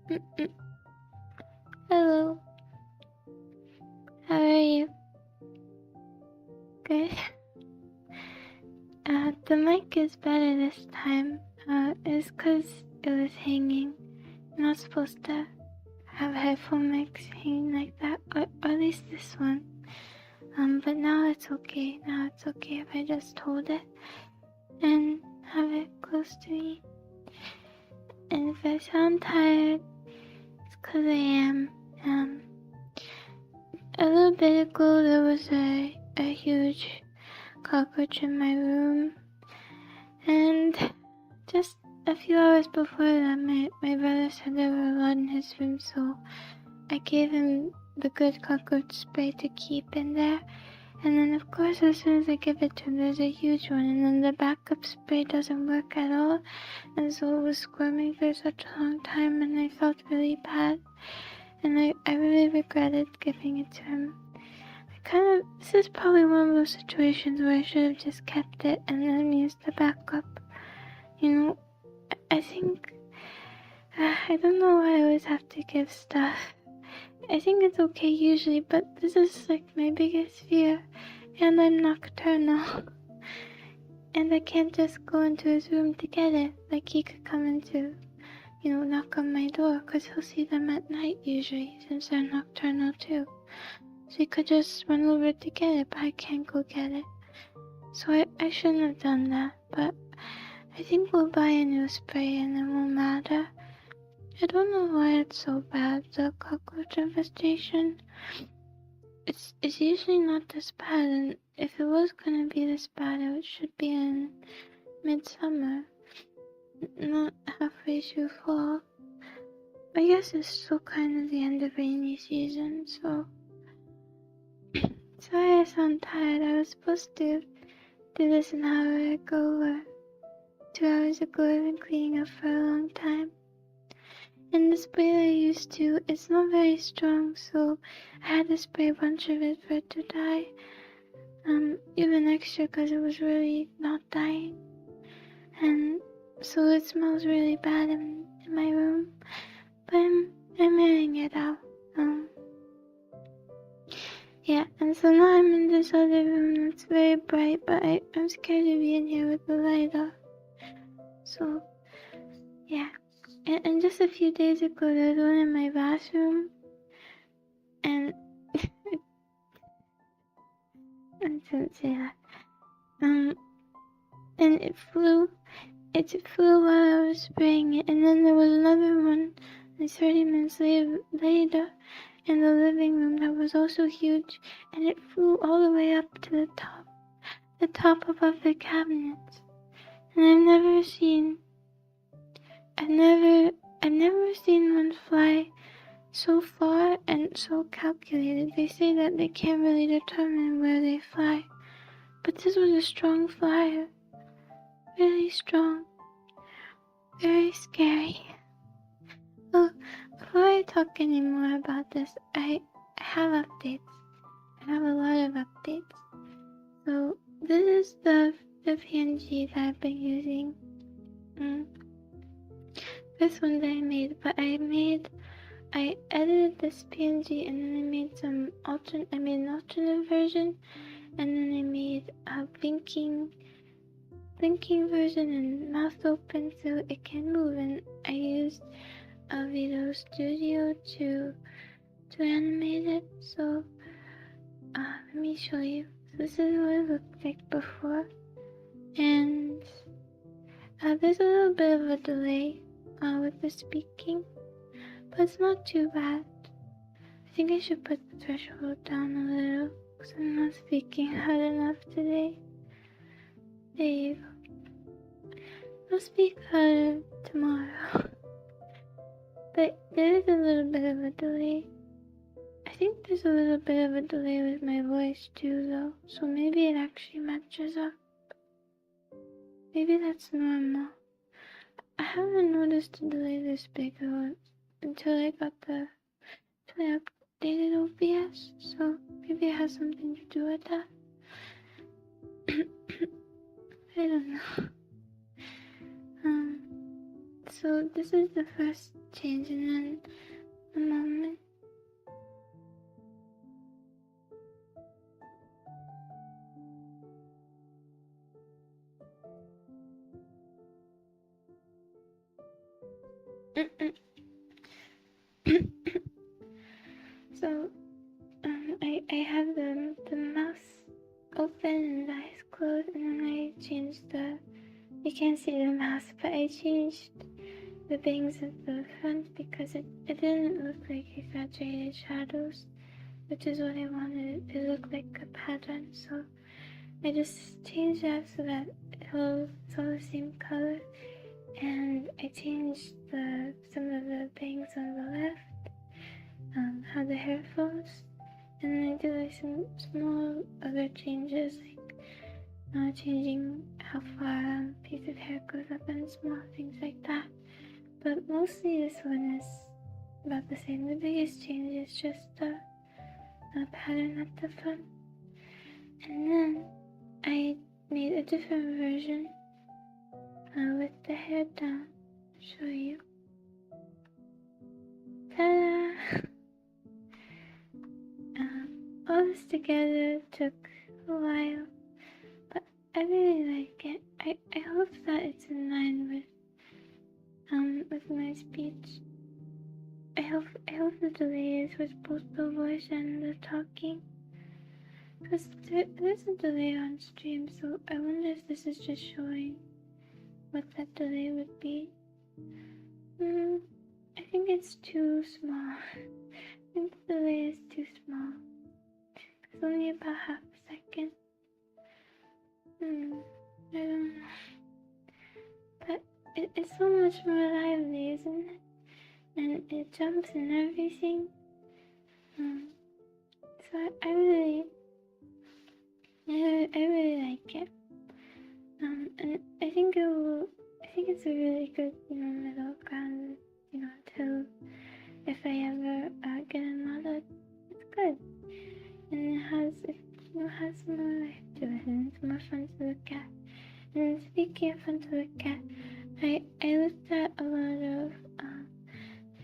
Mm-mm. Hello. How are you? Good. The mic is better this time. It's because it was hanging. You're not supposed to have headphone mics hanging like that, or at least this one. But now it's okay. Now it's okay if I just hold it and have it close to me. And if I sound tired, it's because I am. A little bit ago there was a huge cockroach in my room, and just a few hours before that, my brother said there were a lot in his room, so I gave him the good cockroach spray to keep in there. And then, of course, as soon as I give it to him, there's a huge one, and then the backup spray doesn't work at all, and so it was squirming for such a long time, and I felt really bad, and I really regretted giving it to him. This is probably one of those situations where I should have just kept it and then used the backup. You know, I think, I don't know why I always have to give stuff. I think it's okay usually, but this is like my biggest fear, and I'm nocturnal. And I can't just go into his room to get it, like he could come into, knock on my door, because he'll see them at night usually, since they're nocturnal too. So he could just run over to get it, but I can't go get it. So I shouldn't have done that, but I think we'll buy a new spray and it won't matter. I don't know why it's so bad, the cockroach infestation. It's usually not this bad, and if it was gonna be this bad, it should be in midsummer, not halfway through fall. I guess it's still kind of the end of rainy season, so. Sorry I sound tired. I was supposed to do this an hour ago or 2 hours ago. I've been cleaning up for a long time. And the spray I used to, it's not very strong, so I had to spray a bunch of it for it to die. Even extra because it was really not dying. And so it smells really bad in my room. But I'm airing it out. Yeah, and so now I'm in this other room that's very bright, but I'm scared to be in here with the light off. So, yeah. And just a few days ago, there was one in my bathroom, and I didn't say that. And it flew while I was spraying it, and then there was another one, and 30 minutes later, in the living room that was also huge, and it flew all the way up to the top above the cabinets. And I've never seen one fly so far and so calculated. They say that they can't really determine where they fly, but this was a strong flyer, really strong, very scary. Well, before I talk any more about this, I have updates. I have a lot of updates. So this is the PNG that I've been using. This one that I made, but I edited this PNG and then I made an alternate version, and then I made a blinking version and mouth open so it can move, and I used a Video Studio to animate it. So let me show you. So this is what it looked like before, and there's a little bit of a delay with the speaking, but it's not too bad. I think I should put the threshold down a little because I'm not speaking hard enough today. There you go. I'll speak harder tomorrow. But there is a little bit of a delay. I think there's a little bit of a delay with my voice too, though, so maybe it actually matches up. Maybe that's normal. I haven't noticed a delay this big though until I updated OBS, so maybe it has something to do with that. I don't know. So this is the first change, and then a moment. So I have the mouth open and the eyes closed, and then I changed you can't see the mouth, but I changed the bangs at the front because it didn't look like exaggerated shadows, which is what I wanted it to look like, a pattern. So I just changed that so that it's all the same color, and I changed some of the bangs on the left, how the hair falls, and then I did like some small other changes, like changing how far a piece of hair goes up and small things like that. But mostly this one is about the same. The biggest change is just the pattern at the front. And then I made a different version with the hair down. I'll show you. Ta-da! All this together took a while, but I really like it. I hope that it's in line with my speech. I hope the delay is with both the voice and the talking, because there's a delay on stream, so I wonder if this is just showing what that delay would be. I think it's too small. I think the delay is too small. It's only about half a second. I don't know. But it's so much more lively, isn't it? And it jumps and everything. So I really like it. And I think it's a really good, middle ground, until if I ever get another, it's good. And it has more life to it, and it's more fun to look at. And speaking of fun to look at, I looked at a lot of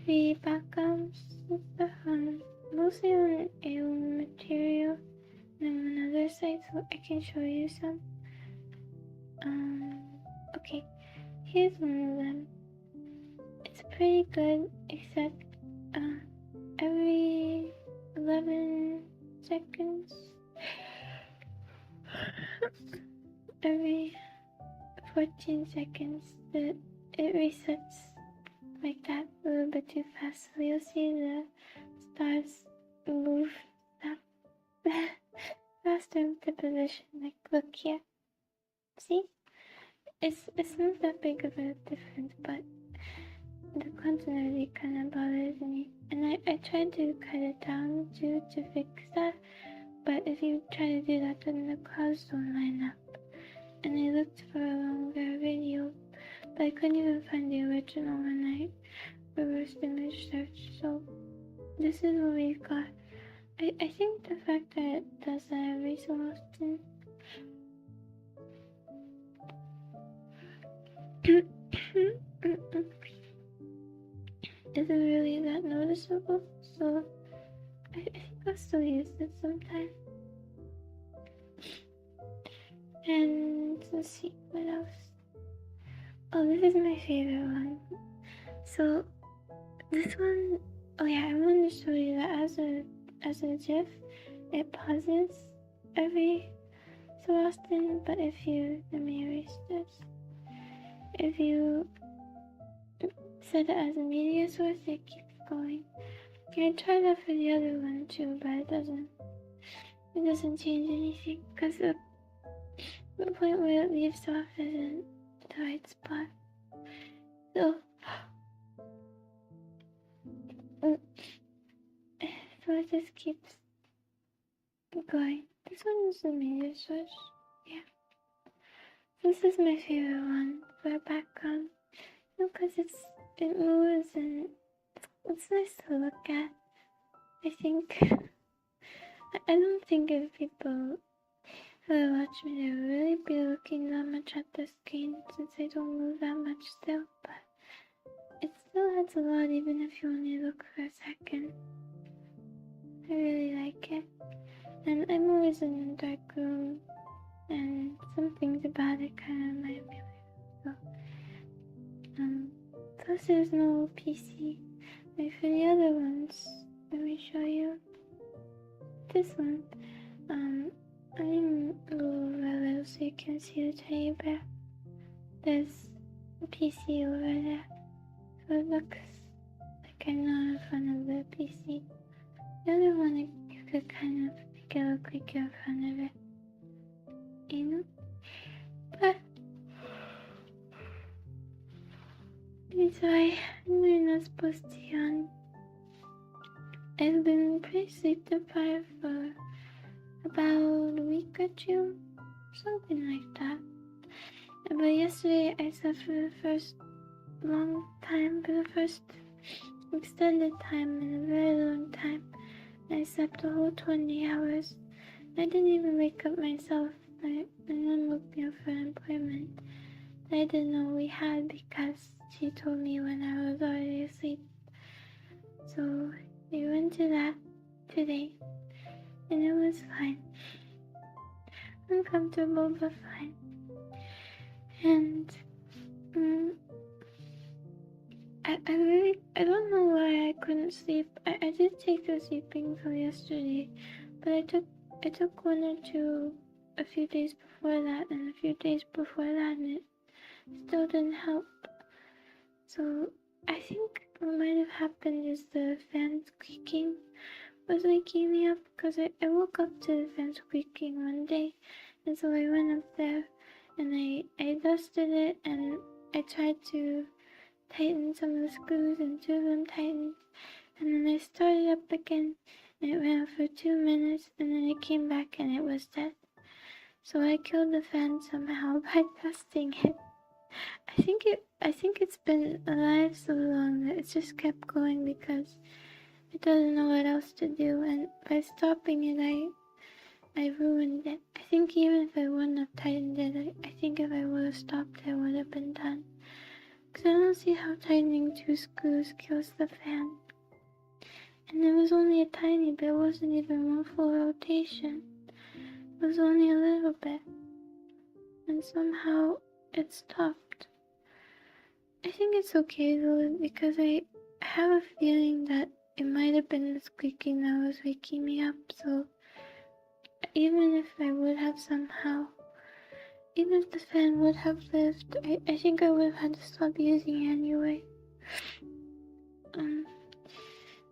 free backgrounds and stuff, mostly on alien material and on other sites, so I can show you some. Okay, here's one of them. It's pretty good, except every 11 seconds, every 14 seconds, it resets like that a little bit too fast. So you'll see the stars move that faster into position. Like, look here. See? It's not that big of a difference, but the continuity kind of bothers me. And I tried to cut it down to fix that, but if you try to do that, then the clouds don't line up. And I looked for a longer video, but I couldn't even find the original when I reversed image search. So this is what we've got. I think the fact that it does that every so often isn't really that noticeable, so I think I'll still use it sometime. And let's see, what else? Oh, this is my favorite one. So this one, oh yeah, I wanted to show you that as a GIF, it pauses every so often, but let me erase this. If you set it as a media source, it keeps going. I tried that for the other one too, but it doesn't change anything, because the point where it leaves off isn't the right spot. So it just keeps going. This one is the media source. Yeah. This is my favorite one for background, because it moves and it's nice to look at. I think I don't think if people who watch me, they would really be looking that much at the screen, since I don't move that much still. But still adds a lot even if you only look for a second. I really like it. And I'm always in a dark room, and some things about it kind of remind me of it. Plus there's no PC. Like for the other ones, let me show you. This one, I'm a little relative so you can see the teddy bear. There's a PC over there, so it looks like I'm not in front of the PC. The other one, you could kind of make it look like you're in front of it, you know? But anyway, I'm really not supposed to yawn. I've been pretty sleep deprived for about a week or two, something like that. But yesterday I slept for the first extended time in a very long time. I slept the whole 20 hours. I didn't even wake up myself. My mom looked me up for an appointment that I didn't know we had because she told me when I was already asleep. So we went to that today, and it was fine. Uncomfortable, but fine. And I don't know why I couldn't sleep. I did take the sleeping pill yesterday, but I took one or two a few days before that and a few days before that, and it still didn't help. So I think what might have happened is the fan squeaking was waking me up, because I woke up to the fan squeaking one day, and so I went up there and I dusted it, and I tried to tighten some of the screws, and two of them tightened, and then I started up again, and it ran for 2 minutes, and then it came back and it was dead. So I killed the fan somehow by dusting it. I think it's been alive so long that it's just kept going because it doesn't know what else to do, and by stopping it, I ruined it. I think even if I wouldn't have tightened it, I think if I would have stopped it would have been done. Because I don't see how tightening 2 screws kills the fan. And it was only a tiny bit, it wasn't even one full rotation. It was only a little bit. And somehow it stopped. I think it's okay though, because I have a feeling that it might have been the squeaking that was waking me up, so even if I would have somehow, even if the fan would have lived, I think I would have had to stop using it anyway.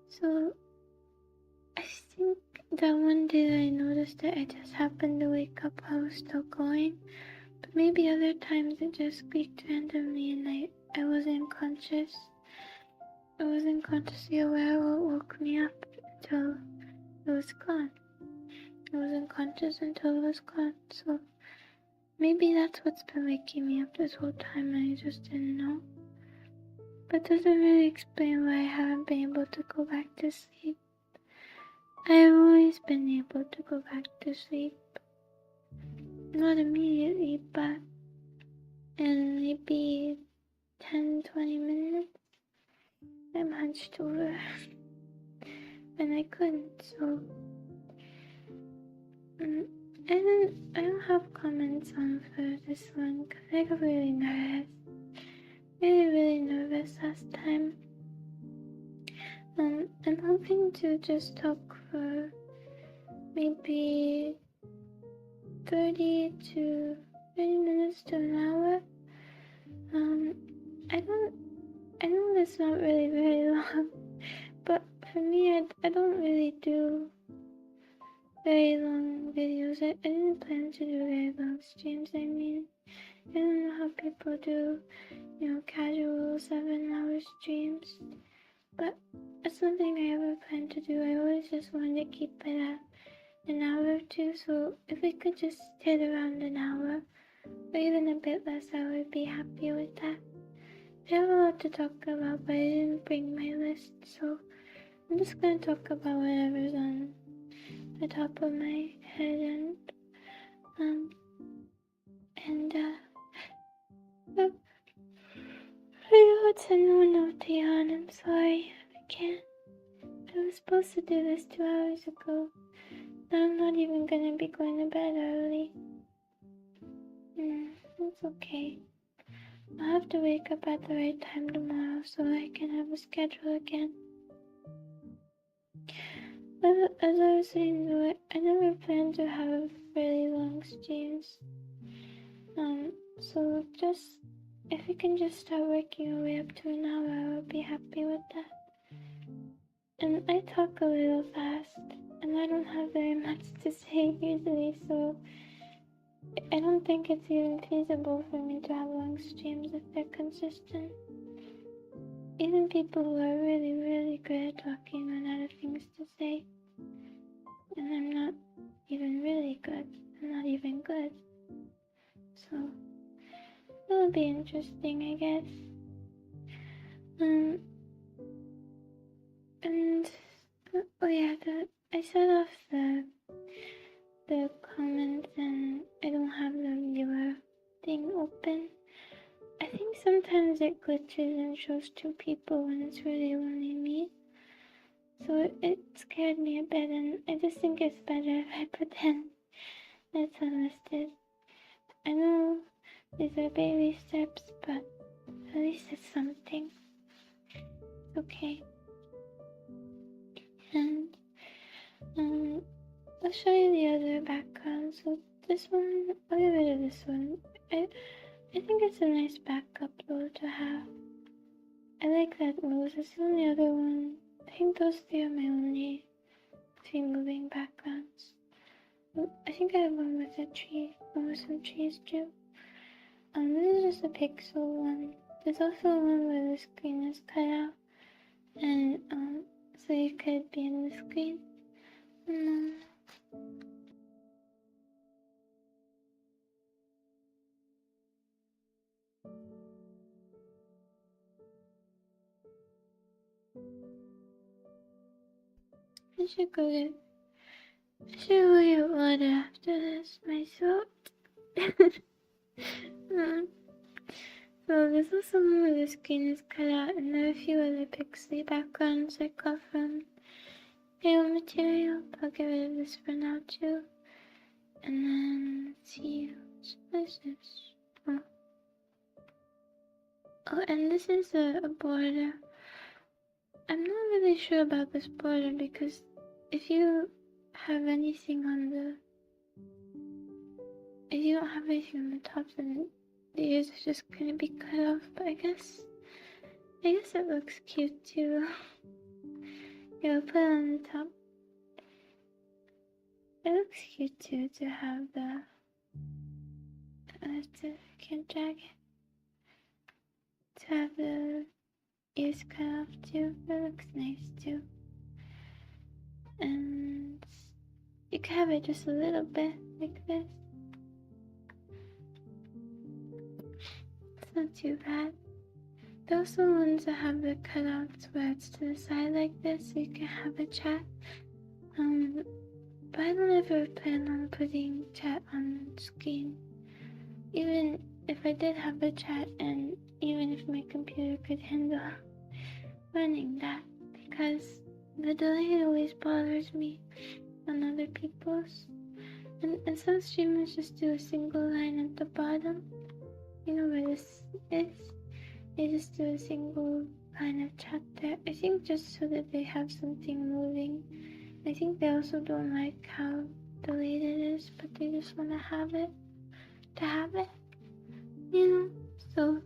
So I think that one day that I noticed that I just happened to wake up while I was still going, but maybe other times it just squeaked randomly and I wasn't conscious. I wasn't consciously aware what woke me up until it was gone. I wasn't conscious until it was gone, so maybe that's what's been waking me up this whole time and I just didn't know. But doesn't really explain why I haven't been able to go back to sleep. I've always been able to go back to sleep. Not immediately, but in maybe 10-20 minutes. I'm hunched over and I couldn't, so I don't have comments on for this one because I got really nervous. Really nervous last time. I'm hoping to just talk for maybe 30 minutes to an hour. I know that's not really very long, but for me, I don't really do very long videos. I didn't plan to do very long streams. I mean, I don't know how people do, casual 7-hour streams, but that's something I ever planned to do. I always just wanted to keep it at an hour or two, so if we could just hit around an hour, or even a bit less, I would be happy with that. I have a lot to talk about, but I didn't bring my list, so I'm just gonna talk about whatever's on the top of my head, and It's a no-no, I'm sorry. I can't. I was supposed to do this 2 hours ago. Now I'm not even gonna be going to bed early. It's okay. I'll have to wake up at the right time tomorrow so I can have a schedule again. But as I was saying though, I never planned to have really long streams. So just, if we can just start working our way up to an hour, I would be happy with that. And I talk a little fast, and I don't have very much to say usually, so I don't think it's even feasible for me to have long streams if they're consistent. Even people who are really, really good at talking run out of things to say. And I'm not even really good. I'm not even good. So, it'll be interesting, I guess. And, oh yeah, I set off the comments and I don't have the viewer thing open. I think sometimes it glitches and shows 2 people when it's really only me. So it scared me a bit, and I just think it's better if I pretend it's unlisted. I know these are baby steps, but at least it's something. It's okay. And I'll show you the other background. So this one, I'll get rid of this one. I think it's a nice backup though to have. I like that Moses. The only other one, I think those 3 are my only 3 moving backgrounds. I think I have one with a tree, one with some trees too. This is just a pixel one. There's also one where the screen is cut out, and so you could be in the screen. I should go get water after this. My throat. So there's also one where the screen is cut out, and there are a few other pixely backgrounds I got from Halo material. I'll get rid of this for now too. And then let's see, what is this? Oh, and this is a border. I'm not really sure about this border because if you have anything on the, if you don't have anything on the top, then the ears are just gonna be cut off. But I guess it looks cute too. Yeah, I'll put it on the top. It looks cute too to have the. Can't drag it. To have the ears cut off too. That looks nice too. And you can have it just a little bit like this. It's not too bad. There are also ones that have the cutouts where it's to the side like this, so you can have a chat. But I don't ever plan on putting chat on screen. Even if I did have a chat, and even if my computer could handle running that, because the delay always bothers me on other people's. And some streamers just do a single line at the bottom. You know where this is? They just do a single line of chat there. I think just so that they have something moving. I think they also don't like how delayed it is, but they just want to have it. You know? So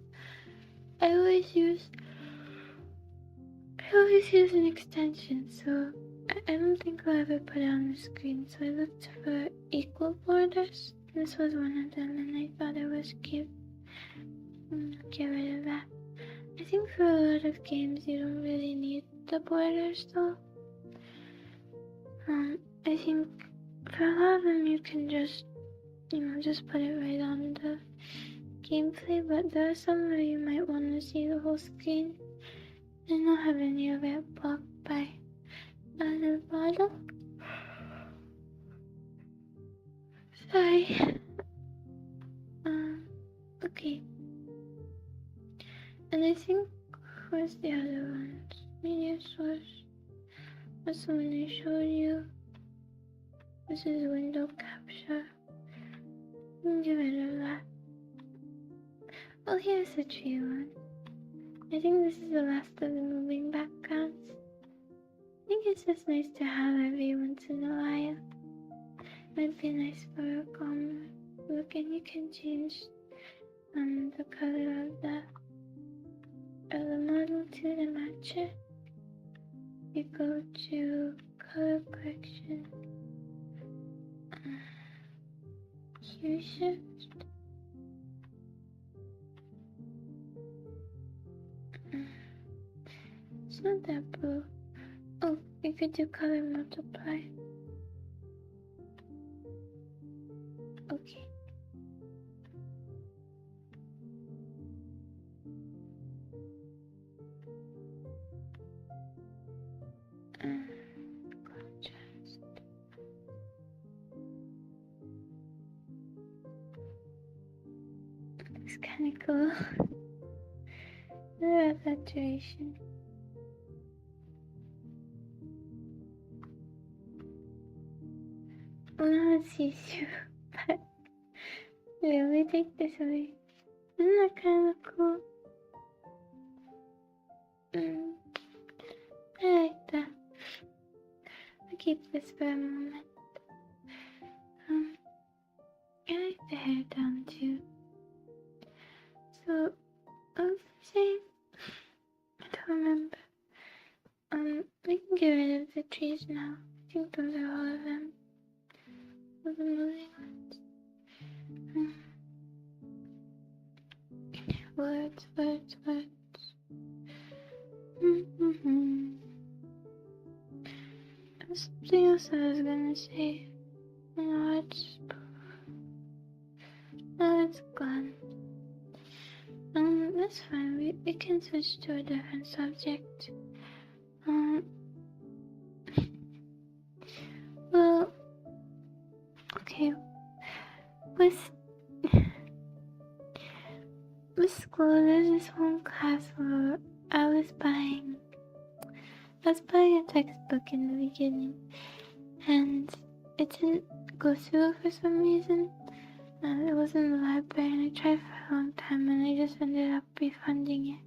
I always use an extension, so I don't think I'll ever put it on the screen. So I looked for equal borders. This was one of them, and I thought it was cute. Get rid of that. I think for a lot of games you don't really need the borders though. I think for a lot of them you can just put it right on the gameplay, but there are some where you might want to see the whole screen and not have any of it blocked by a little bottle. Sorry. Okay. And I think was the other ones. Media source was the one I showed you. This is window capture. Get rid of that. Well, here's the tree one. I think this is the last of the moving backgrounds. I think it's just nice to have every once in a while. Might be nice for a calmer look, and you can change the color of the model to match it. You go to color correction, hue shift, it's not that blue. Oh, you could do color multiply. Okay. Contrast. It's kind of cool. Look at saturation. Well, now it's see-through, but let me take this away. Isn't that kind of cool? I like that. I'll keep this for a moment. I like the hair down too. So, I was saying, I don't remember. We can get rid of the trees now. I think those are all of them. All the moving ones. Words. There's something else I was gonna say. No, it's gone. That's fine. We can switch to a different subject. Well, okay. With school, there's this one class where I was buying a textbook in the beginning, and it didn't go through for some reason. It was in the library, and I tried for a long time, and I just ended up refunding it,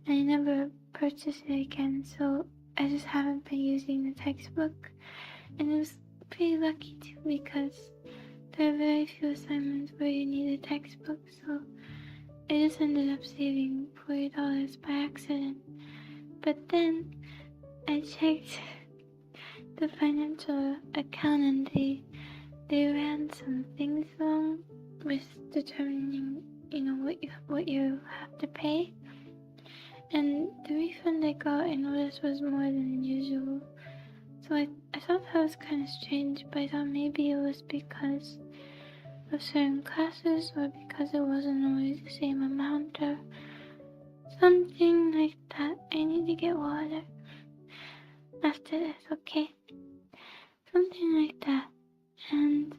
and I never purchased it again, so I just haven't been using the textbook. And it was pretty lucky too, because there are very few assignments where you need a textbook, so I just ended up saving $40 by accident. But then I checked the financial account, and they ran some things wrong with determining, what you have to pay. And the refund I got, I noticed, was more than usual. So I thought that was kind of strange, but I thought maybe it was because of certain classes, or because it wasn't always the same amount, or something like that. I need to get water after this, okay? Something like that. And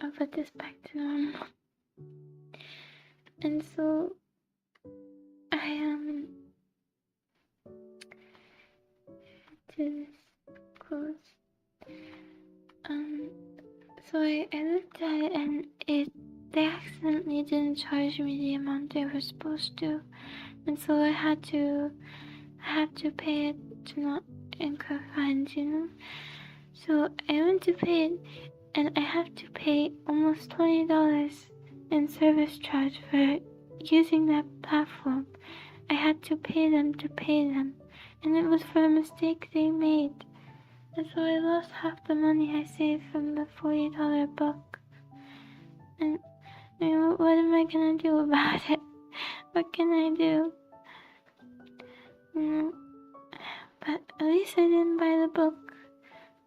I'll put this back to normal. And so I to this close. So I looked at it, and they accidentally didn't charge me the amount they were supposed to, and so I had to pay it to not incur fines, So I went to pay it, and I have to pay almost $20 in service charge for using that platform. I had to pay them, and it was for a mistake they made. And so I lost half the money I saved from the $40 book. And what am I gonna do about it? What can I do? But at least I didn't buy the book.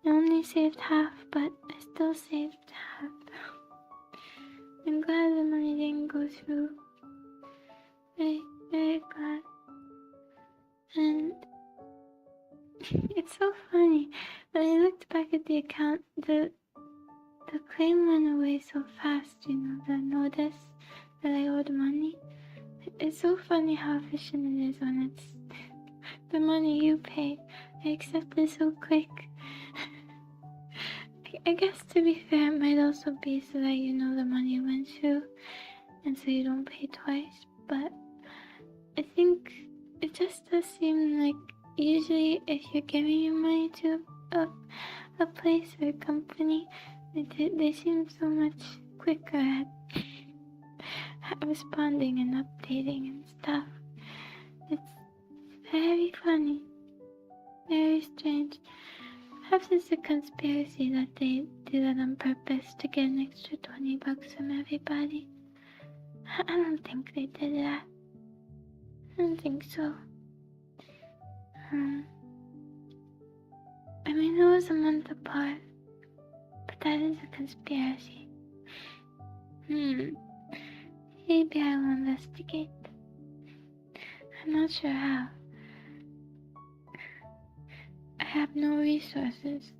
I only saved half, but I still saved half. I'm glad the money didn't go through. Very, very glad. And it's so funny. When I looked back at the account, the claim went away so fast, the notice that I owed money. It's so funny how efficient it is when it's the money you pay. I accept it so quick. I guess to be fair, it might also be so that you know the money went through, and so you don't pay twice. But I think it just does seem like usually if you're giving your money to a place or a company, they seem so much quicker at responding and updating and stuff. It's very funny, very strange. Perhaps it's a conspiracy that they do that on purpose to get an extra $20 from everybody. I don't think they did that. I don't think so. I mean, it was a month apart, but that is a conspiracy. Maybe I will investigate. I'm not sure how. I have no resources.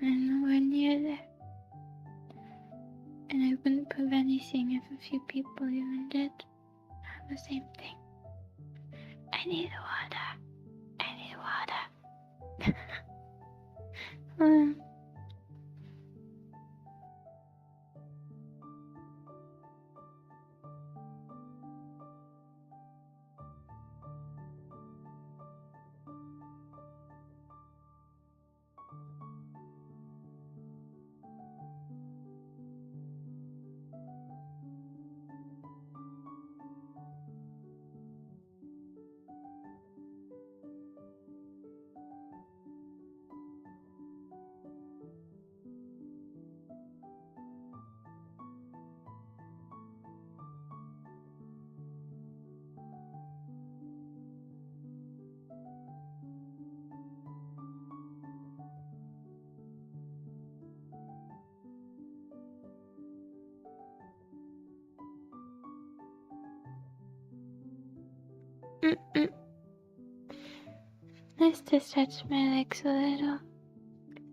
I'm nowhere near there. And I wouldn't prove anything if a few people even did have the same thing. I need water. Nice to stretch my legs a little.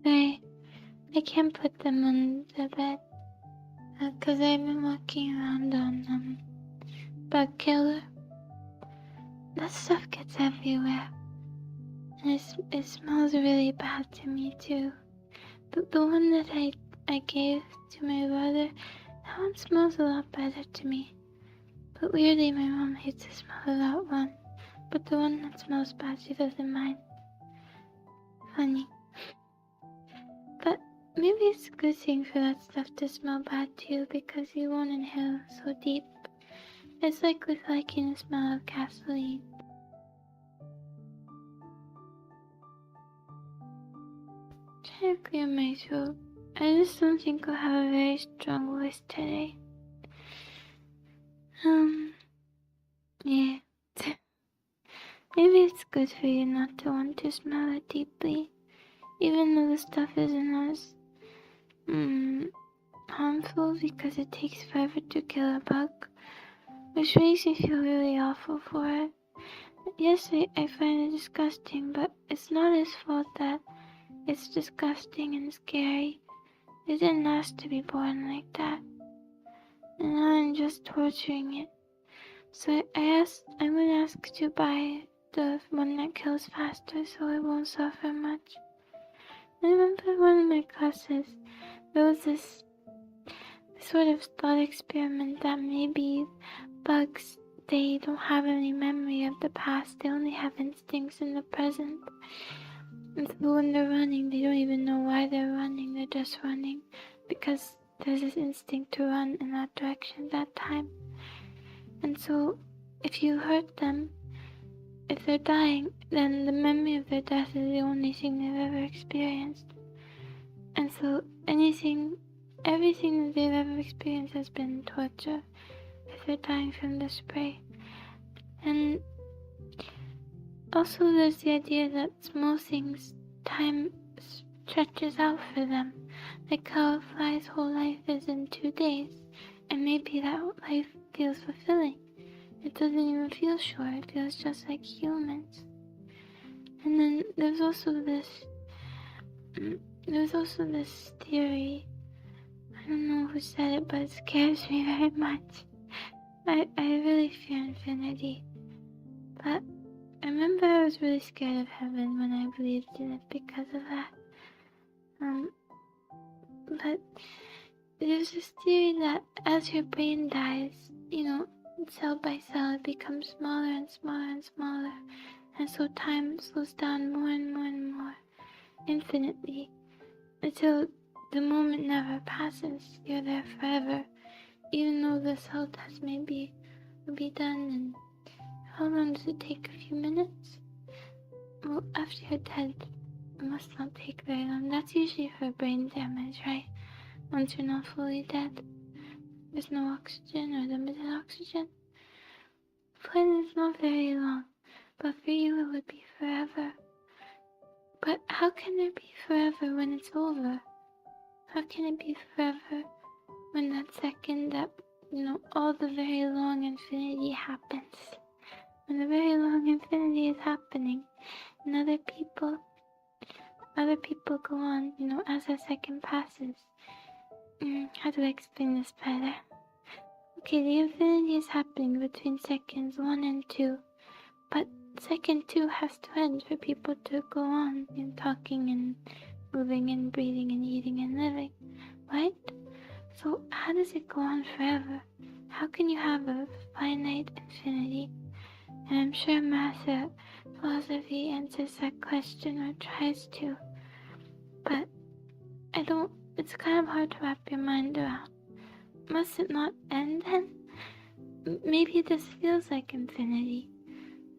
I can't put them on the bed because I've been walking around on bug killer. That stuff gets everywhere, and it smells really bad to me too. But the one that I gave to my brother, that one smells a lot better to me. But weirdly, my mom hates the smell of that one. But the one that smells bad, she doesn't mind. Funny. But maybe it's a good thing for that stuff to smell bad too, because you won't inhale so deep. It's like with liking the smell of gasoline. Trying to clear my throat. I just don't think I'll have a very strong voice today. Yeah. Maybe it's good for you not to want to smell it deeply, even though the stuff isn't as harmful because it takes forever to kill a bug, which makes me feel really awful for it. Yes, I find it disgusting, but it's not his fault that it's disgusting and scary. It didn't ask to be born like that, and now I'm just torturing it. So I'm gonna ask to buy the one that kills faster so it won't suffer much. I remember one of my classes, there was this sort of thought experiment that maybe bugs, they don't have any memory of the past, they only have instincts in the present. And so when they're running, they don't even know why they're running, they're just running because there's this instinct to run in that direction at that time. And so if you hurt them, if they're dying, then the memory of their death is the only thing they've ever experienced. And so everything that they've ever experienced has been torture if they're dying from the spray. And also there's the idea that small things, time stretches out for them. Like how a fly's whole life is in 2 days, and maybe that life feels fulfilling. It doesn't even feel short, it feels just like humans. And then there's also this theory, I don't know who said it, but it scares me very much, I really fear infinity. But I remember I was really scared of heaven when I believed in it because of that. But there's this theory that as your brain dies, cell by cell it becomes smaller and smaller and smaller. And so time slows down more and more and more, infinitely, until the moment never passes. You're there forever, even though the cell test maybe will be done in, how long does it take? A few minutes? Well, after you're dead, it must not take very long. That's usually for brain damage, right? Once you're not fully dead, there's no oxygen or limited oxygen. But it's not very long, but for you it would be forever. But how can it be forever when it's over? How can it be forever when that second that, all the very long infinity happens? When the very long infinity is happening, and other people go on, as a second passes. How do I explain this better? Okay, the infinity is happening between seconds 1 and 2, but second 2 has to end for people to go on talking and moving and breathing and eating and living, right? So how does it go on forever? How can you have a finite infinity? And I'm sure math or philosophy answers that question or tries to, but it's kind of hard to wrap your mind around. Must it not end then? Maybe this feels like infinity,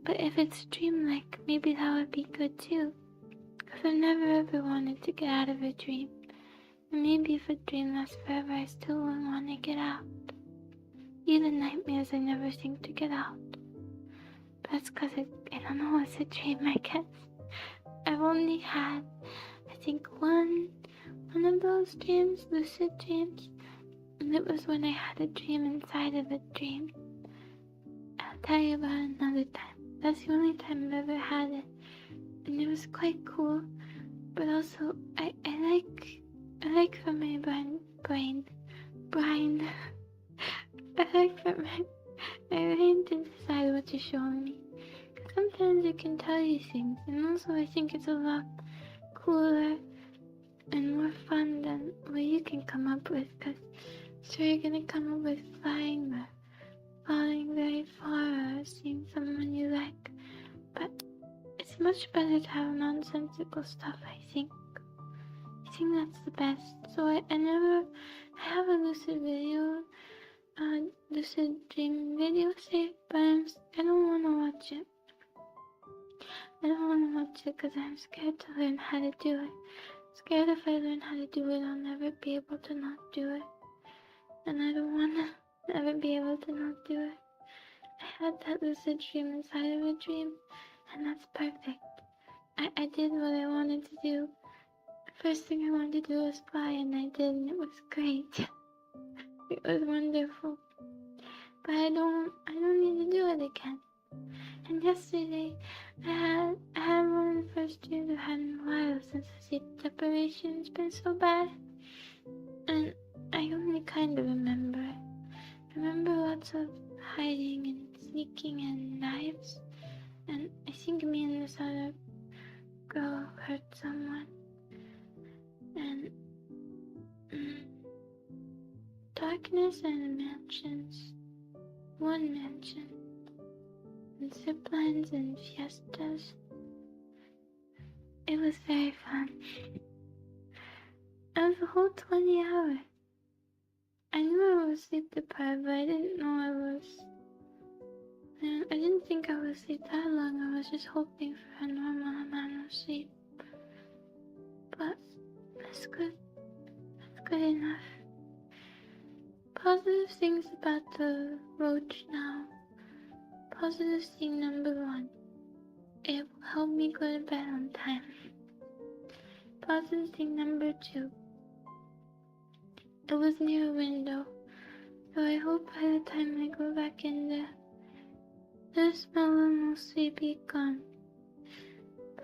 but if it's dreamlike, maybe that would be good too. Because I've never ever wanted to get out of a dream. And maybe if a dream lasts forever, I still wouldn't want to get out. Even nightmares, I never seem to get out. But that's because I don't know what's a dream, I guess. I've only had, I think, one of those dreams, lucid dreams. And it was when I had a dream inside of a dream. I'll tell you about it another time. That's the only time I've ever had it. And it was quite cool. But also, I like for my brain. I like for my brain to decide what to show me. Because sometimes it can tell you things. And also, I think it's a lot cooler and more fun than what you can come up with. Because sure, you're gonna come up with flying or falling very far or seeing someone you like. But it's much better to have nonsensical stuff, I think. I think that's the best. So I have a lucid dream video saved, but I don't want to watch it. I don't want to watch it because I'm scared to learn how to do it. Scared if I learn how to do it, I'll never be able to not do it. And I don't want to never be able to not do it. I had that lucid dream inside of a dream, and that's perfect. I did what I wanted to do. First thing I wanted to do was fly, and I did, and it was great. It was wonderful. But I don't need to do it again. And yesterday, I had one of the first dreams I've had in a while since the sleep separation's been so bad. And I only kind of remember it. I remember lots of hiding and sneaking and knives. And I think me and this other girl hurt someone. And darkness and mansions. One mansion. And zip lines and fiestas. It was very fun. It was a whole 20 hours. I knew I was sleep deprived, but I didn't know I didn't think I would sleep that long. I was just hoping for a normal amount of sleep. But that's good. That's good enough. Positive things about the roach now. Positive thing number 1. It will help me go to bed on time. Positive thing number 2. It was near a window, so I hope by the time I go back in there, the smell will mostly be gone.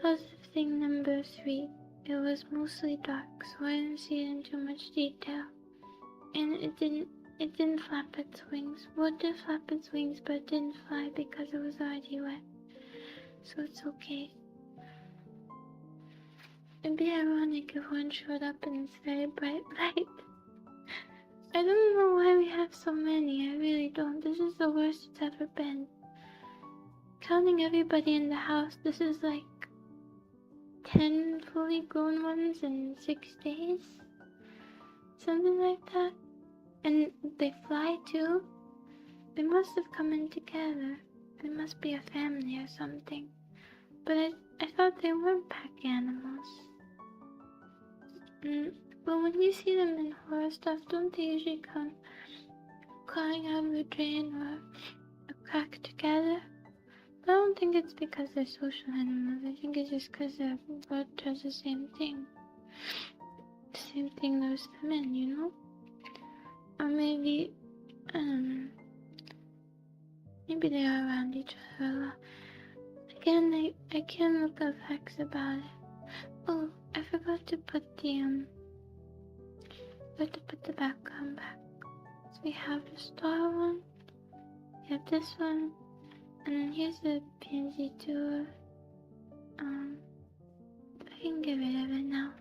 Positive thing number 3. It was mostly dark, so I didn't see it in too much detail. And it didn't it didn't flap its wings. Well, it did flap its wings, but it didn't fly because it was already wet. So it's okay. It'd be ironic if one showed up in this very bright light. I don't know why we have so many, I really don't. This is the worst it's ever been. Counting everybody in the house, this is like 10 fully grown ones in 6 days. Something like that. And they fly too. They must have come in together. They must be a family or something. But I thought they weren't pack animals. But when you see them in horror stuff, don't they usually come crawling out of the drain or a crack together? But I don't think it's because they're social animals. I think it's just because their blood does the same thing. The same thing lures them in, you know? Or maybe, maybe they are around each other a lot. Again, I can't look up facts about it. Oh, I forgot to put the background back. So we have the star one, we have this one, and then here's the pngtuber. I can get rid of it now.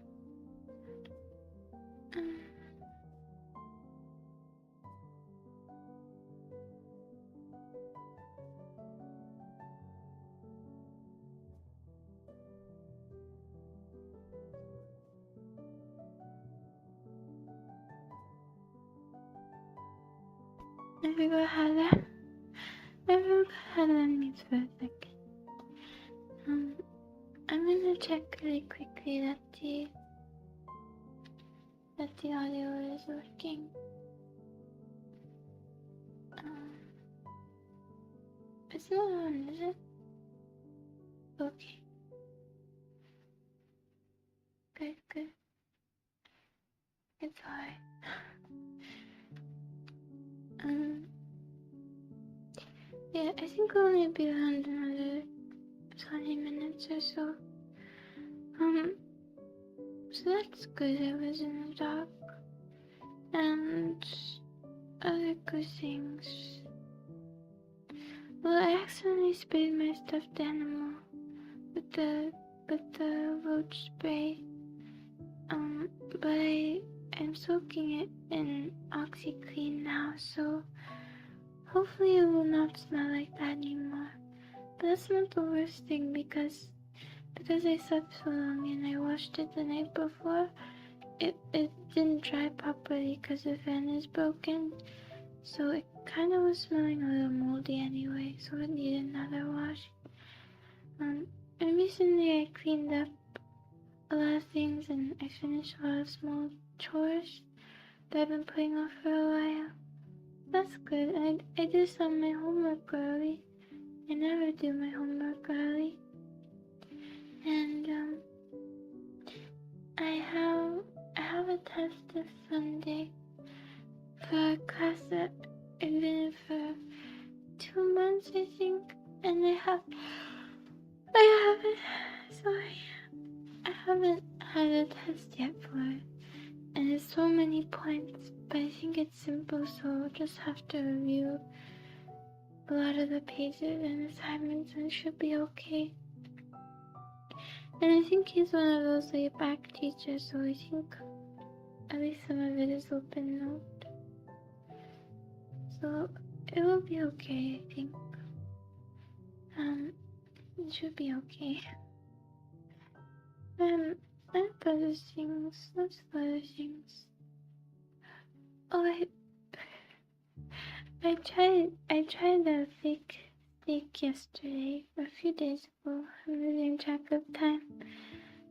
I forgot how to unmute for a second. I'm gonna check really quickly that the audio is working. It's not on, is it? Okay. Good. It's alright. Yeah, I think we'll only be around another 20 minutes or so. So that's good, I was in the dark. And other good things. Well, I accidentally sprayed my stuffed animal with the roach spray. But I'm soaking it in OxyClean now, so hopefully it will not smell like that anymore. But that's not the worst thing because I slept so long and I washed it the night before, it didn't dry properly because the fan is broken. So it kind of was smelling a little moldy anyway, so it needed another wash. And recently I cleaned up a lot of things and I finished a lot of small chores that I've been putting off for a while. That's good. I do some of my homework early. I never do my homework early. And I have a test this Sunday for a class that I've been in for 2 months, I think. And I haven't had a test yet for it. And it's so many points, but I think it's simple, so I'll just have to review a lot of the pages and assignments and it should be okay. And I think he's one of those laid back teachers, so I think at least some of it is open note. So it will be okay, I think. It should be okay. And other things, lots of other things. Oh, I tried a fake steak yesterday, or a few days ago. I'm losing track of time.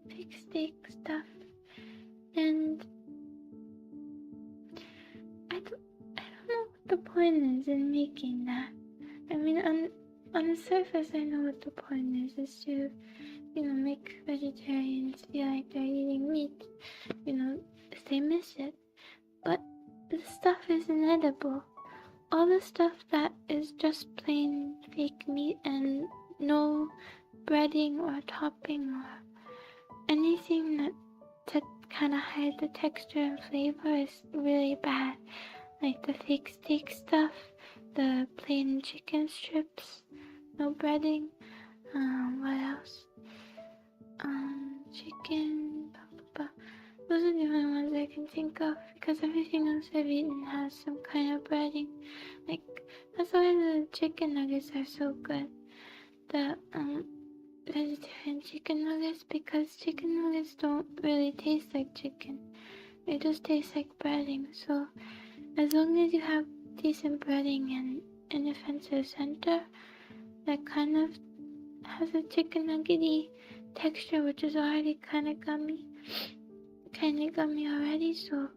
Fake steak stuff, and I don't know what the point is in making that. I mean, on the surface, I know what the point is to, make vegetarians feel like they're eating meat. If they miss it. But the stuff is inedible. All the stuff that is just plain fake meat and no breading or topping or anything to kind of hide the texture and flavor is really bad. like the fake steak stuff, the plain chicken strips, no breading. What else? Chicken. Those are the only ones I can think of because everything else I've eaten has some kind of breading. Like, that's why the chicken nuggets are so good. The vegetarian chicken nuggets, because chicken nuggets don't really taste like chicken. They just taste like breading. So as long as you have decent breading and an offensive center that kind of has a chicken nuggety texture, which is already kind of gummy already, so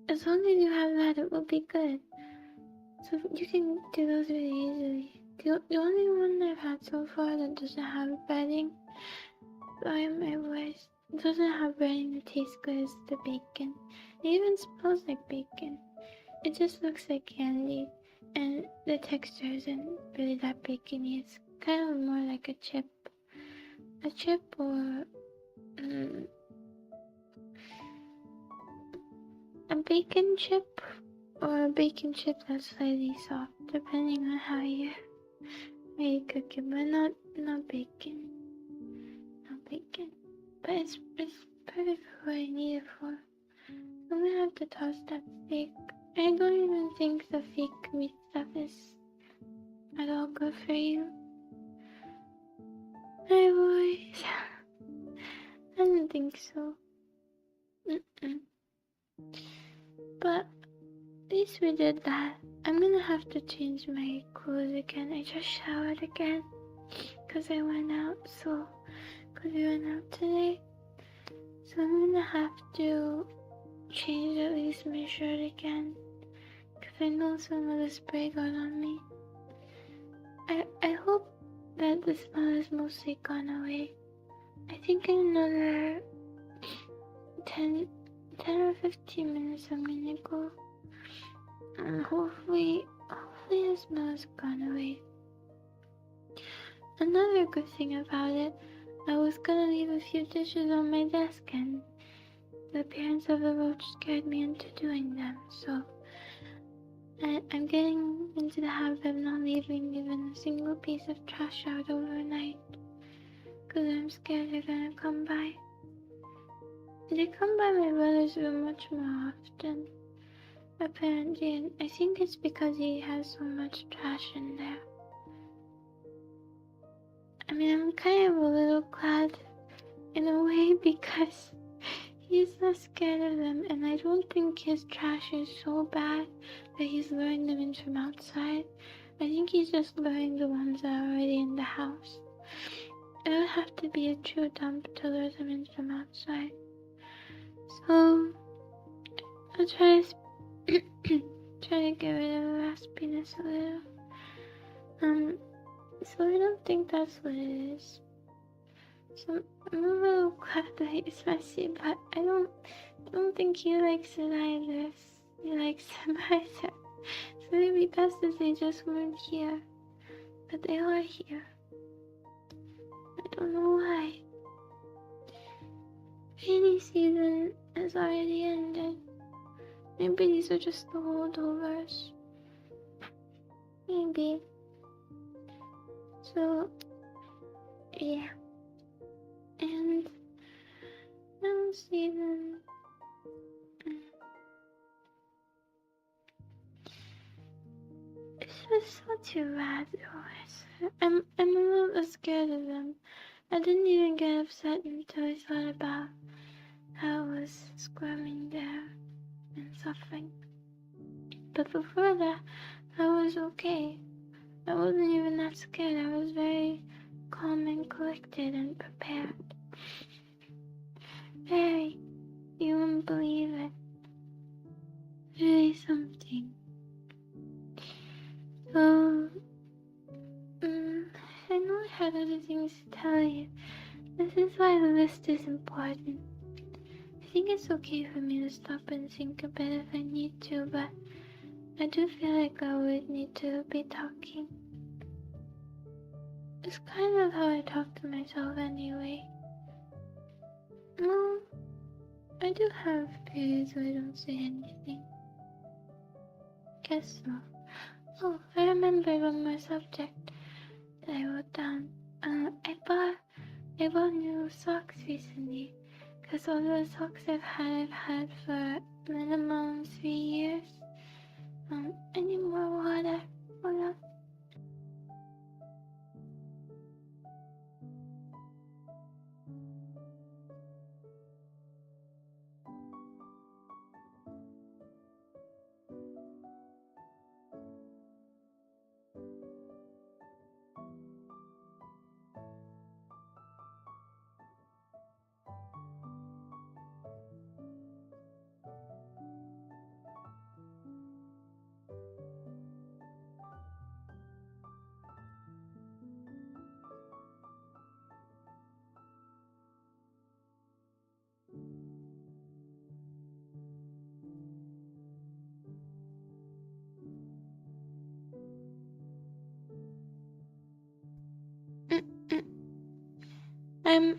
as long as you have that, it will be good. So you can do those really easily. The only one I've had so far that doesn't have breading, sorry my voice, doesn't have breading that tastes good is the bacon. It even smells like bacon. It just looks like candy, and the texture isn't really that bacony. It's kind of more like a chip or a bacon chip, or a bacon chip that's slightly soft, depending on how you cook it, but not bacon. But it's perfect for what I need it for. I'm gonna have to toss that steak. I don't even think the fake meat stuff is at all good for you. My voice. I don't think so. But at least we did that. I'm gonna have to change my clothes again. I just showered again because I went out. Because we went out today. So I'm gonna have to change at least my shirt again because I know some of the spray got on me. I hope that the smell is mostly gone away. I think in another 10 or 15 minutes I'm gonna go. And hopefully the smell has gone away. Another good thing about it, I was gonna leave a few dishes on my desk and the appearance of the roach scared me into doing them, so I'm getting into the habit of not leaving even a single piece of trash out overnight because I'm scared they're gonna come by. They come by my brother's room much more often, apparently, and I think it's because he has so much trash in there. I mean, I'm kind of a little glad in a way because he's not scared of them, and I don't think his trash is so bad that he's luring them in from outside. I think he's just luring the ones that are already in the house. It would have to be a true dump to lure them in from outside. So I'll try to get rid of the raspiness a little. So I don't think that's what it is. So I'm a little glad that it's messy, but I don't think he likes it either. He likes them either. So it'd be best if they just weren't here. But they are here. I don't know why. Rainy season has already ended. Maybe these are just the holdovers. Maybe. So, yeah. And now season. It's just not too bad though. I'm a little scared of them. I didn't even get upset until I thought about how I was squirming there and suffering. But before that, I was okay. I wasn't even that scared. I was very calm and collected and prepared. Very. You wouldn't believe it. Really something. So, I know I had other things to tell you. This is why the list is important. I think it's okay for me to stop and think a bit if I need to, but I do feel like I would need to be talking. It's kind of how I talk to myself anyway. Well, I do have periods where I don't say anything. guess so. Oh, I remember one more subject that I wrote down. I bought new socks recently, because all the socks I've had for minimum 3 years. I need more water. Hold on.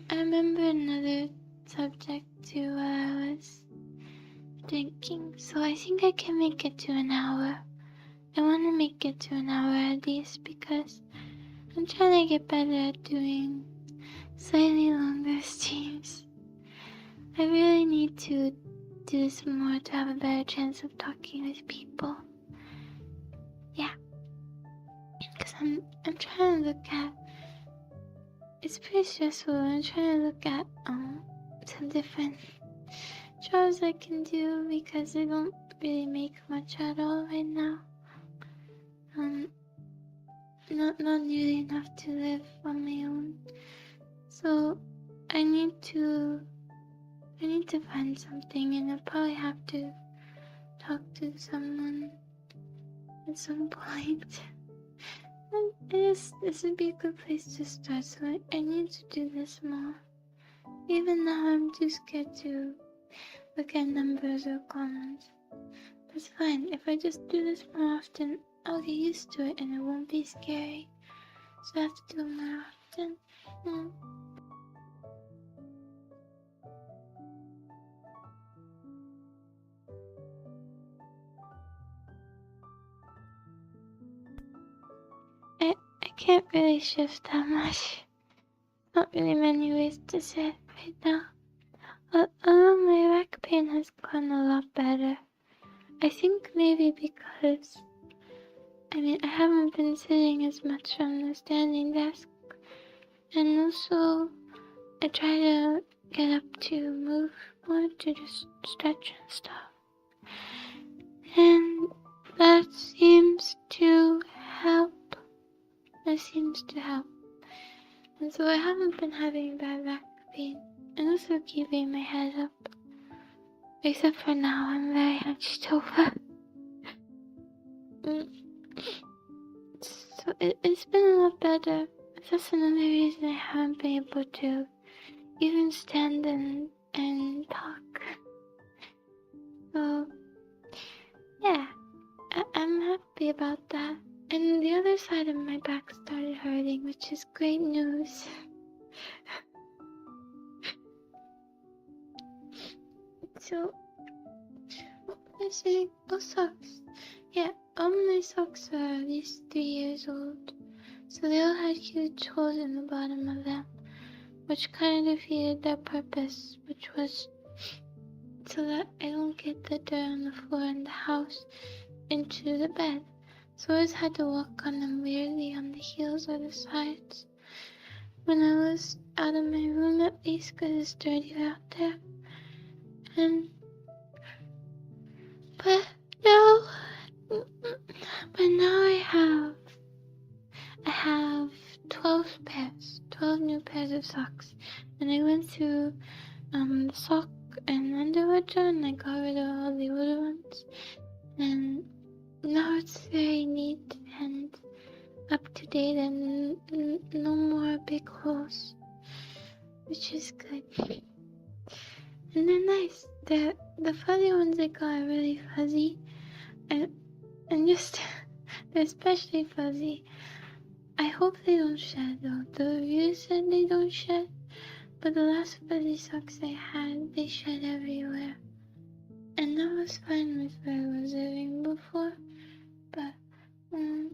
I remember another subject too while I was thinking, so I think I can make it to an hour. I want to make it to an hour at least because I'm trying to get better at doing slightly longer streams. I really need to do this more to have a better chance of talking with people. Yeah, because I'm trying to look at. It's pretty stressful. I'm trying to look at some different jobs I can do because I don't really make much at all right now. Not nearly enough to live on my own. So I need to find something, and I'll probably have to talk to someone at some point. This would be a good place to start, so I need to do this more. Even now I'm too scared to look at numbers or comments. That's fine. If I just do this more often, I'll get used to it and it won't be scary. So I have to do it more often. I can't really shift that much. Not really many ways to say it right now. Although my back pain has gotten a lot better. I think maybe because, I haven't been sitting as much on the standing desk. And also, I try to get up to move more, to just stretch and stuff. And that seems to help. And so I haven't been having bad back pain. And also keeping my head up. Except for now, I'm very hunched over. So it's been a lot better. That's another reason I haven't been able to even stand and talk. So, yeah, I'm happy about that. And the other side of my back started hurting, which is great news. So, what was I saying? Oh, socks. Yeah, all my socks are at least 3 years old. So they all had huge holes in the bottom of them, which kind of defeated their purpose, which was so that I don't get the dirt on the floor in the house into the bed. So I always had to walk on them weirdly on the heels or the sides when I was out of my room, at least, because it's dirty out there. But now I have 12 new pairs of socks, and I went through the sock and underwear jar, and I got rid of all the older ones, and now it's very neat and up to date and no more big holes, which is good. And they're nice. The fuzzy ones I got are really fuzzy, and just they're especially fuzzy. I hope they don't shed though. The reviews said they don't shed, but the last fuzzy socks I had, they shed everywhere. And that was fine with where I was living before, Mm.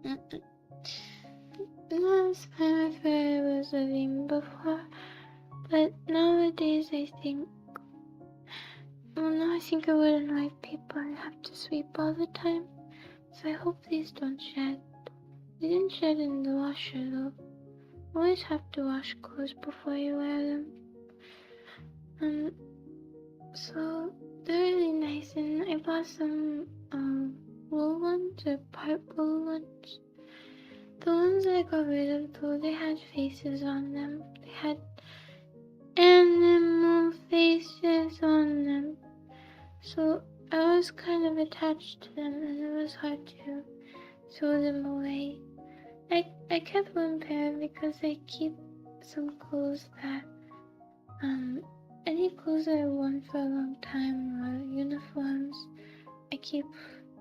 Mm-mm. That's kind of where I was living before, but nowadays I think, well, now I think I would annoy people and have to sweep all the time, so I hope these don't shed. They didn't shed in the washer though. Always have to wash clothes before you wear them. So they're really nice, and I bought some wool ones or part wool ones. The ones that I got rid of though, they had faces on them. They had animal faces on them. So I was kind of attached to them, and it was hard to throw them away. I kept one pair because I keep some clothes that any clothes that I worn for a long time or uniforms, I keep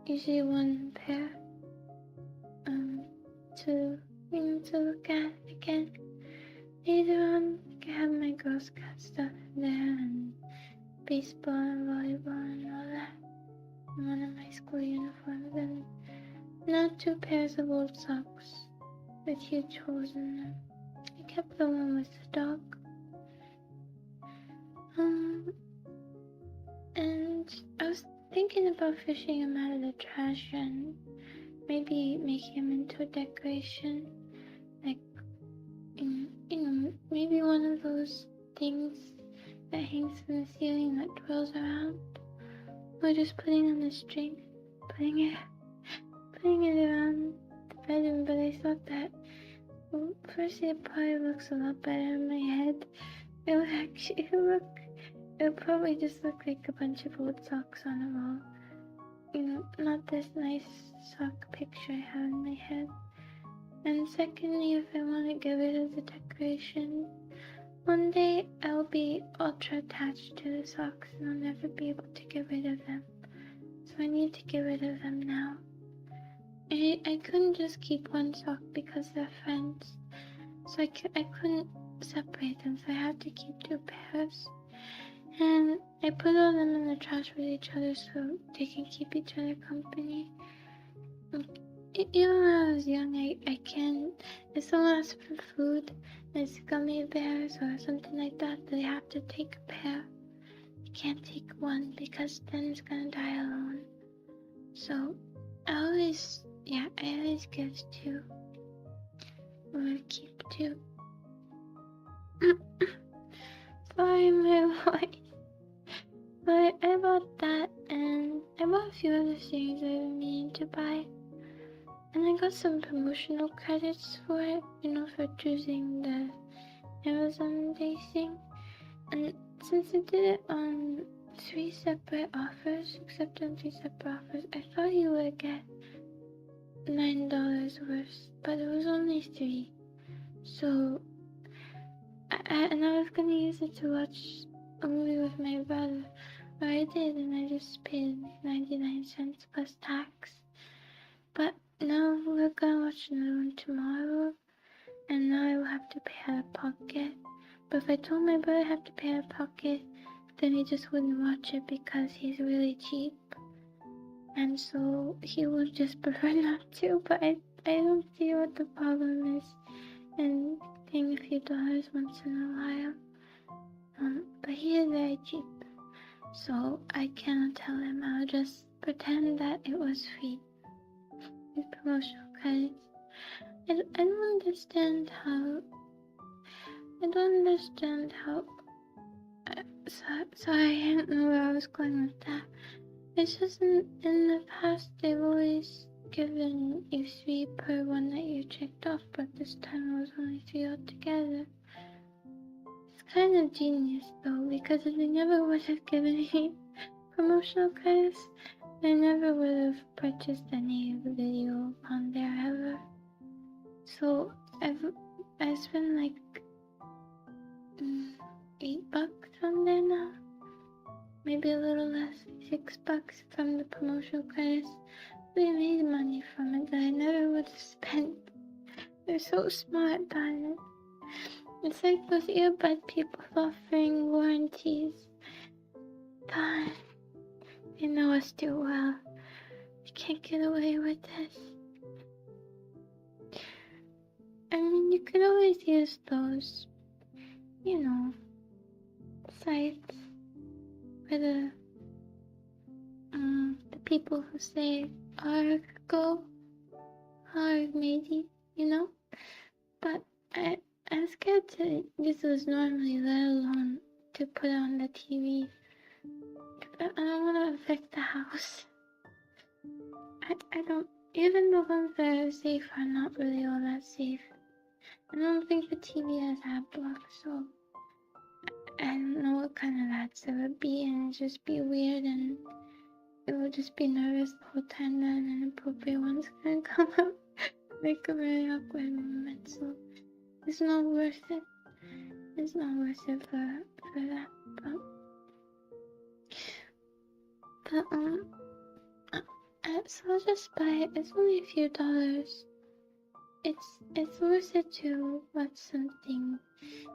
usually one pair to to look at again. Later on, I have my Girl Scout stuff in there and baseball and volleyball and all that. And one of my school uniforms and now 2 pairs of old socks with huge holes in them. I kept the one with the dog. And I was thinking about fishing him out of the trash and maybe making him into a decoration, like maybe one of those things that hangs from the ceiling that twirls around, or just putting on the string, putting it around the bedroom. But I thought that, well, firstly, it probably looks a lot better in my head. It would probably just look like a bunch of old socks on a wall. Not this nice sock picture I have in my head. And secondly, if I want to get rid of the decoration, one day I'll be ultra attached to the socks and I'll never be able to get rid of them. So I need to get rid of them now. I couldn't just keep one sock because they're friends. So I couldn't separate them, so I had to keep 2 pairs. And I put all them in the trash with each other so they can keep each other company. Even when I was young, I can't, if someone asks for food, and it's gummy bears or something like that, they have to take a pair. You can't take one because then it's gonna die alone. So I always give 2. Or keep 2. Sorry, my voice. But I bought that, and I bought a few other things I've been meaning to buy. And I got some promotional credits for it, for choosing the Amazon Day thing. And since I did it on 3 separate offers, I thought you would get $9 worth, but it was only 3. So, I was gonna use it to watch a movie with my brother, or I did, and I just paid 99 cents plus tax. But now we're gonna watch another one tomorrow, and now I will have to pay out of pocket. But if I told my brother I have to pay out of pocket, then he just wouldn't watch it because he's really cheap. And so he would just prefer not to, but I don't see what the problem is in paying a few dollars once in a while. But he is very cheap, so I cannot tell him. I'll just pretend that it was free with promotional credits. I don't understand how. Sorry, I don't know where I was going with that. It's just in the past they've always given you 3 per one that you checked off, but this time it was only 3 altogether. It's kind of genius though, because if they never would have given me promotional credits, I never would have purchased any video on there ever. So I spent like $8 on there now. Maybe a little less, $6 from the promotional credits. We made money from it that I never would have spent. They're so smart about it. It's like those earbud people offering warranties. God, they know us too well. You can't get away with this. I mean, you could always use those, sites where the people who say arg go, arg matey, But I'm scared to use those normally, let alone to put on the TV. I don't want to affect the house. I don't, even the ones that are safe are not really all that safe. I don't think the TV has ad block, so I don't know what kind of ads there would be, and it'd just be weird, and it would just be nervous the whole time that an inappropriate one's gonna come up, make a very awkward moment, so it's not worth it. It's not worth it for that, but so I'll just buy it. It's only a few dollars. It's worth it to watch something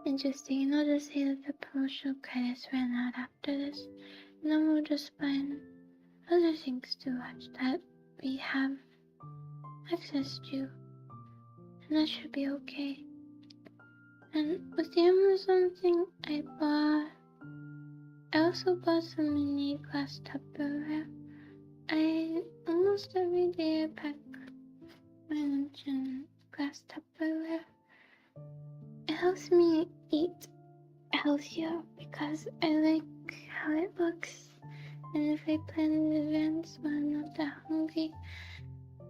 interesting, and I'll just say that the promotional credits ran out after this, and then we'll just find other things to watch that we have access to, and that should be okay. And with the Amazon thing, I also bought some mini glass Tupperware. I almost every day I pack my lunch in glass Tupperware. It helps me eat healthier because I like how it looks, and if I plan in advance when I'm not that hungry,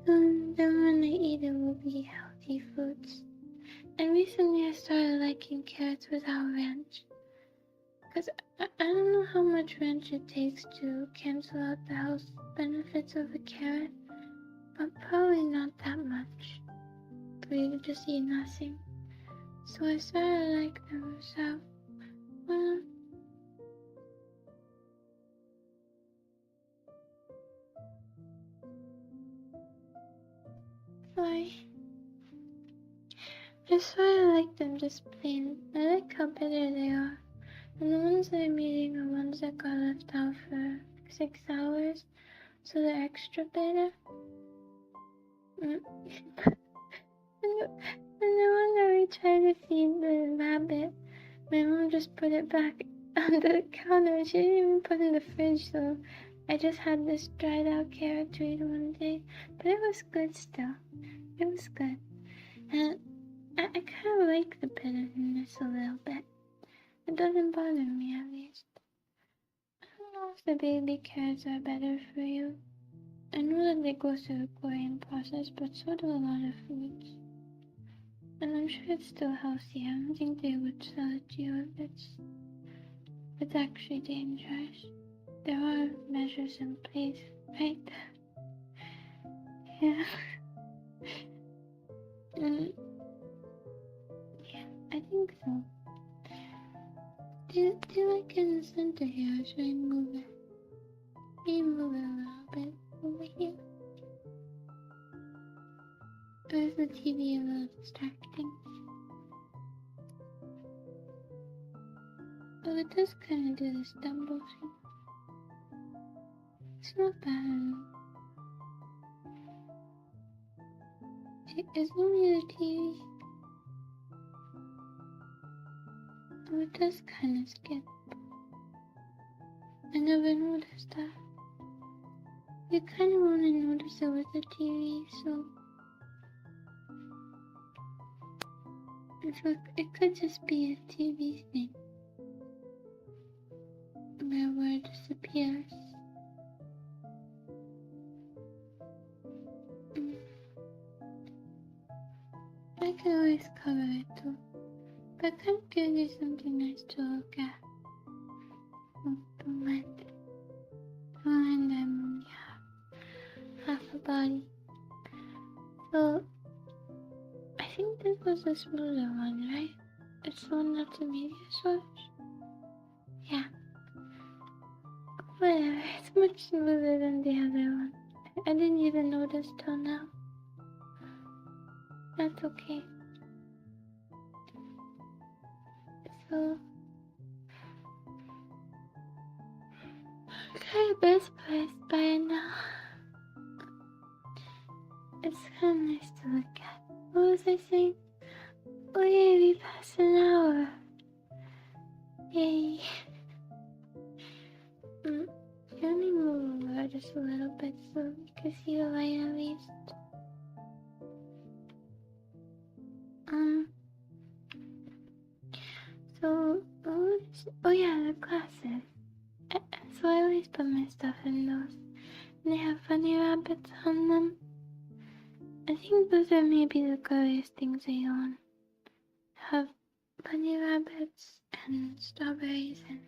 then when I eat it will be healthy foods. And recently I started liking carrots without ranch, because I don't know how much ranch it takes to cancel out the health benefits of a carrot, but probably not that much for you to just eat nothing. So I started liking them without. I sort of like them just plain. I like how bitter they are. And the ones that I'm eating are ones that got left out for 6 hours, so they're extra bitter. And the one that we tried to feed the rabbit, my mom just put it back on the counter. She didn't even put it in the fridge, so I just had this dried out carrot to eat one day. But it was good still. It was good. And I kind of like the bitterness a little bit. It doesn't bother me, at least. I don't know if the baby carrots are better for you. I know that they go through the growing process, but so do a lot of foods. And I'm sure it's still healthy. I don't think they would sell it to you if it's actually dangerous. There are measures in place, right? Yeah. Yeah, I think so. Do you like in the center here? Or should I move it? Maybe move it a little bit over here. Or is the TV a little distracting? Oh, it does kind of do this dumbbell thing. It's not bad. It's only the TV. Oh, it does kind of skip. I never noticed that. You kind of want to notice it with the TV, so it could just be a TV thing, where it disappears. I can always cover it too, but I can't give you something nice to look at. Oh, don't mind. And I only have half a body. So, I think this was the smoother one, right? It's the one that's a media source? Yeah. Whatever, it's much smoother than the other one. I didn't even notice till now. That's okay. So kind of misplaced by now. It's kind of nice to look at. What was I saying? Oh yeah, we passed an hour. Yay. Let me move over just a little bit so you can see the light at least. So, oh yeah, the glasses. So I always put my stuff in those. And they have funny rabbits on them. I think those are maybe the girliest things I own. Have bunny rabbits and strawberries and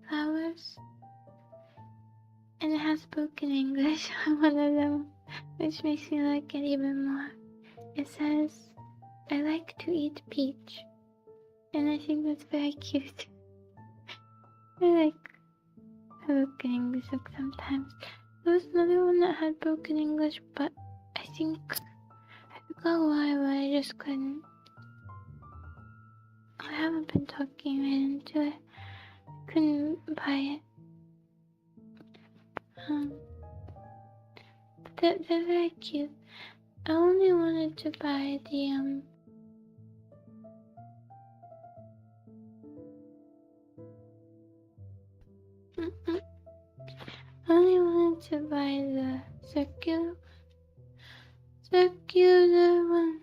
flowers. And it has spoken English on one of them, which makes me like it even more. It says, I like to eat peach. And I think that's very cute. I like broken English sometimes. There was another one that had broken English, but I forgot why, but I just couldn't. I haven't been talking right into it. I couldn't buy it. But they're very cute. I only wanted to buy the I only wanted to buy the circular one,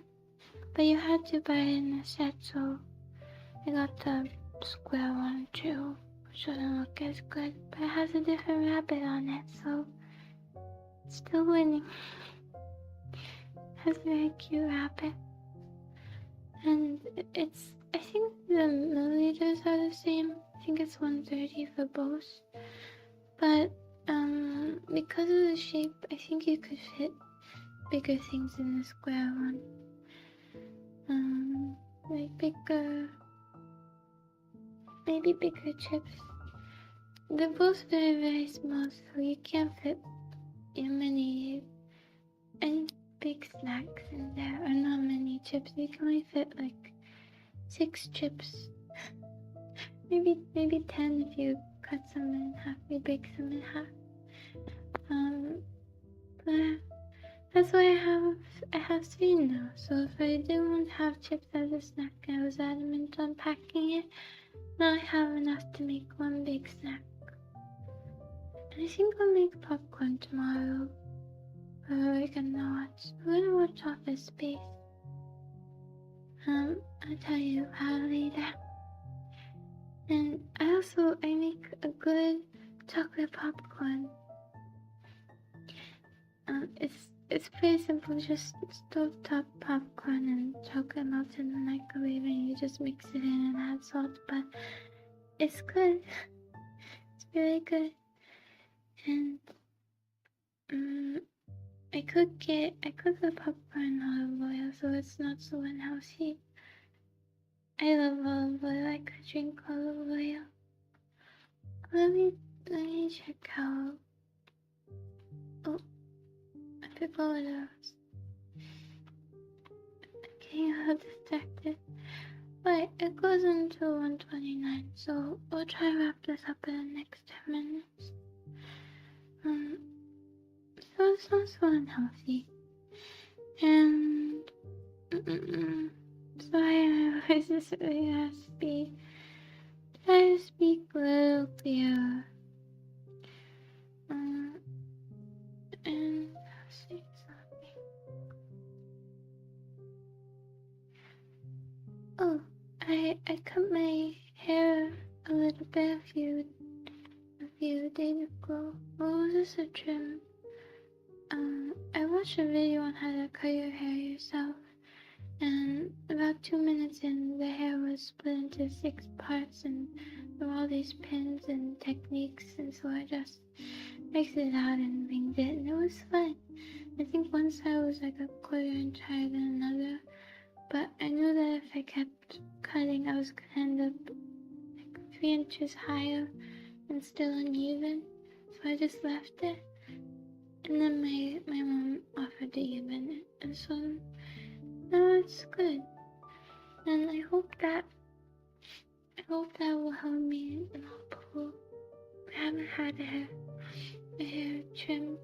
but you had to buy it in a set, so I got the square one too, which doesn't look as good, but it has a different rabbit on it, so it's still winning. It has a very cute rabbit, and I think the milliliters are the same. I think it's 130 for both, but because of the shape, I think you could fit bigger things in the square one. Like maybe bigger chips. They're both very, very small, so you can't fit any big snacks in there, or not many chips. You can only fit like 6 chips. maybe 10 if you cut some in half, you break some in half. But that's why I have 3 now. So if I didn't want to have chips as a snack, I was adamant on packing it. Now I have enough to make 1 big snack. And I think I'll make popcorn tomorrow. We're gonna watch Office Space. I'll tell you how later. And I make a good chocolate popcorn. It's pretty simple, just stovetop popcorn and chocolate melted in the microwave, and you just mix it in and add salt, but it's good. It's really good. And I cook the popcorn olive oil, so it's not so unhealthy. I love olive oil. I could drink olive oil. Let me check how. Oh, I forgot what it was. Getting a little distracted. But it goes until 1:29, so we'll try to wrap this up in the next 10 minutes. So it's not so unhealthy. And sorry, my voice is really raspy. Try to speak a little clearer. And I'll say something. Oh, I cut my hair a little bit a few days ago. Well, it was just a trim. I watched a video on how to cut your hair yourself, and about 2 minutes in, the hair was split into 6 parts, and there were all these pins and techniques, and so I just mixed it out and winged it, and it was fun. I think one side was like a 1/4 inch higher than another, but I knew that if I kept cutting, I was gonna end up like 3 inches higher and still uneven, so I just left it. And then my mom offered to even it, and so now it's good. And I hope that hope that will help me not pull. I haven't had a hair trim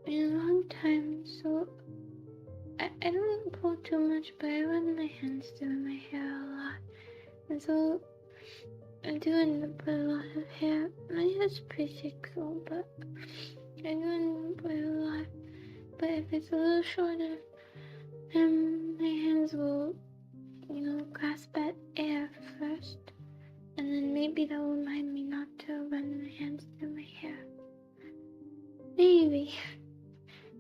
in a long time, so I don't pull too much, but I run my hands through my hair a lot. And so I do end up with a lot of hair. My hair's pretty thick though, but I do end up with a lot. But if it's a little shorter, my hands will, grasp at air first. And then maybe that will remind me not to run my hands through my hair. Maybe.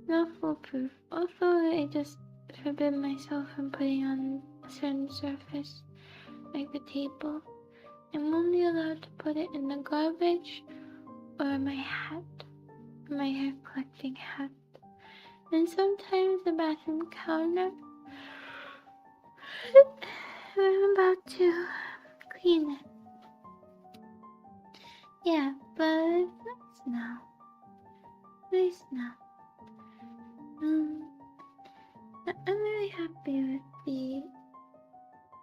Not foolproof. Also, I just forbid myself from putting on a certain surface, like the table. I'm only allowed to put it in the garbage or my hat, my hair collecting hat. And sometimes the bathroom counter. I'm about to clean it. Yeah, but it's nice now. Nice now. I'm really happy with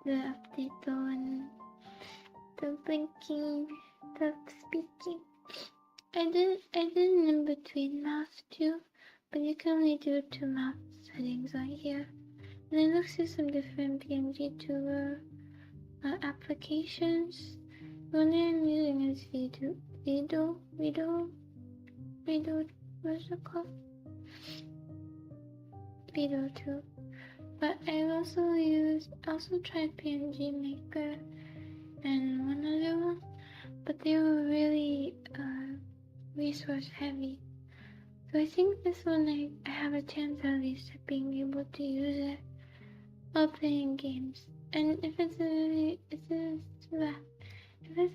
the update though, and the blinking, the speaking. I did an in-between mouth too, but you can only do 2 mouth settings on here. And I looked through some different pngtuber applications. The one I'm using is what's it called? Vito too. But I also tried PNG Maker and one other one, but they were really resource heavy. So I think this one I have a chance at least of being able to use it while playing games. And if it's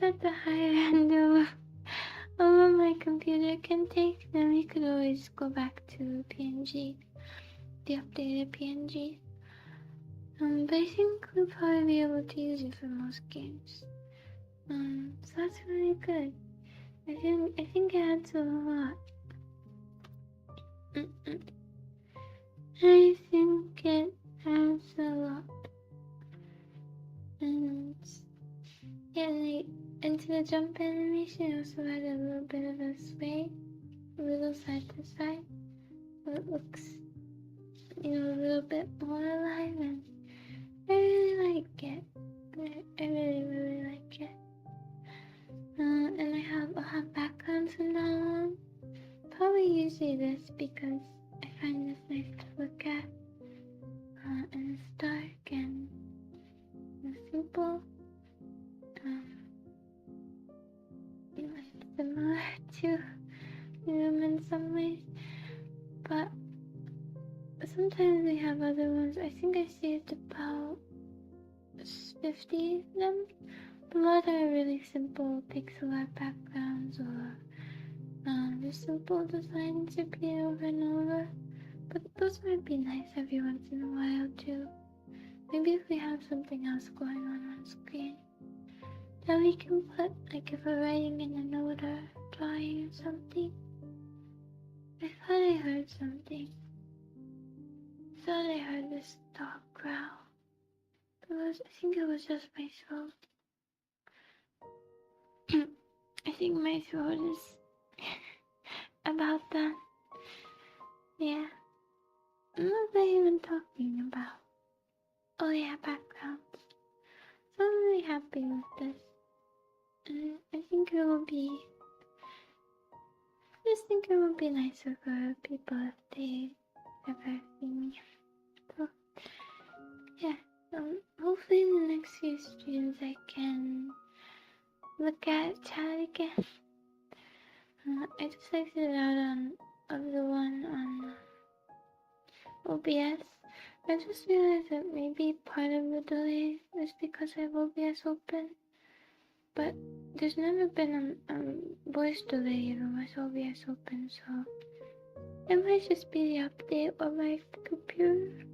at the higher end of what my computer can take, then we could always go back to PNG, the updated PNG. But I think we'll probably be able to use it for most games. So that's really good. I think it adds a lot. I think it adds a lot. And yeah, and to the jump animation, I also added a little bit of a sway, a little side to side, so it looks, a little bit more alive, and I really like it. I really, really like it. And I'll have backgrounds from now on. Probably usually this because I find this nice to look at, and it's dark and simple. Similar to them in some ways, but sometimes we have other ones. I think I saved about 50 of them. A lot are really simple pixel art backgrounds or just simple designs repeated over and over. But those might be nice every once in a while too. Maybe if we have something else going on screen that we can put, like if we're writing in a note or drawing or something. I thought I heard something. I thought I heard this dog growl. I think it was just my throat. I think my throat is about done. Yeah. What was I even talking about? Oh yeah, backgrounds. So I'm really happy with this. And I think it will be nicer for people if they ever see me. So yeah, hopefully in the next few streams I can look at chat again. I just exited out of the one on OBS. I just realized that maybe part of the delay is because I have OBS open, but there's never been a voice delay even with OBS open, so it might just be the update of my computer.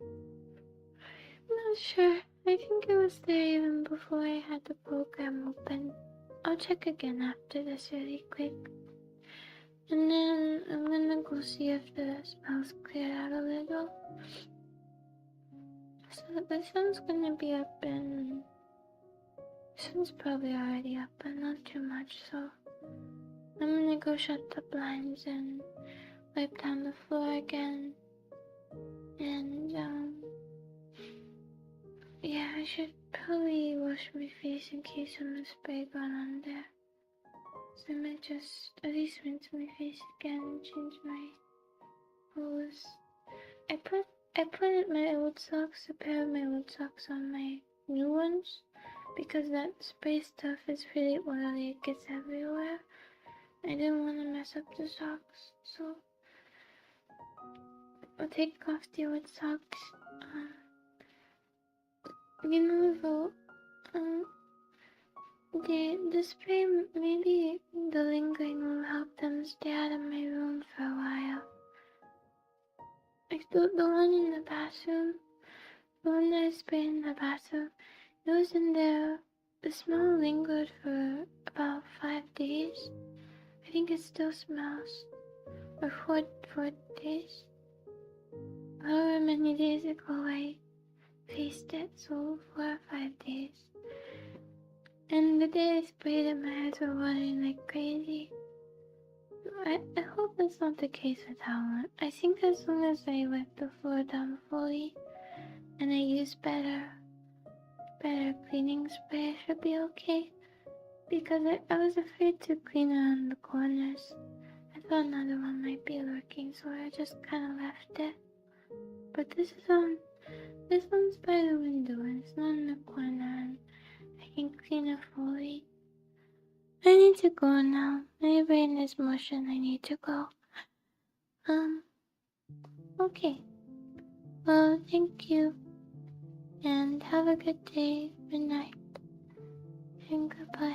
I'm not sure. I think it was there even before I had the program open. I'll check again after this really quick. And then I'm gonna go see if the spell's cleared out a little. So the sun's gonna be up in... The sun's probably already up, but not too much, so... I'm gonna go shut the blinds and wipe down the floor again. And, yeah, I should probably wash my face in case someone spray gone on there. So I might just at least rinse my face again and change my clothes. I put my old socks, a pair of my old socks on my new ones because that spray stuff is really oily, it gets everywhere. I didn't want to mess up the socks, so I'll take off the old socks. Though, the spray, maybe the lingering will help them stay out of my room for a while. Like the one in the bathroom, the one that I sprayed in the bathroom, it was in there. The smell lingered for about 5 days. I think it still smells. Or four days. However many days ago I faced it, so 4 or 5 days. And the day I sprayed it, my eyes were watering like crazy. I hope that's not the case with that one. I think as long as I wipe the floor down fully and I use better cleaning spray, I should be okay. Because I was afraid to clean around the corners. I thought another one might be lurking, so I just kind of left it. But this one's by the window and it's not in the corner and I can clean it fully. I need to go now. My brain is mush and I need to go. Okay. Well, thank you. And have a good day, good night, and goodbye.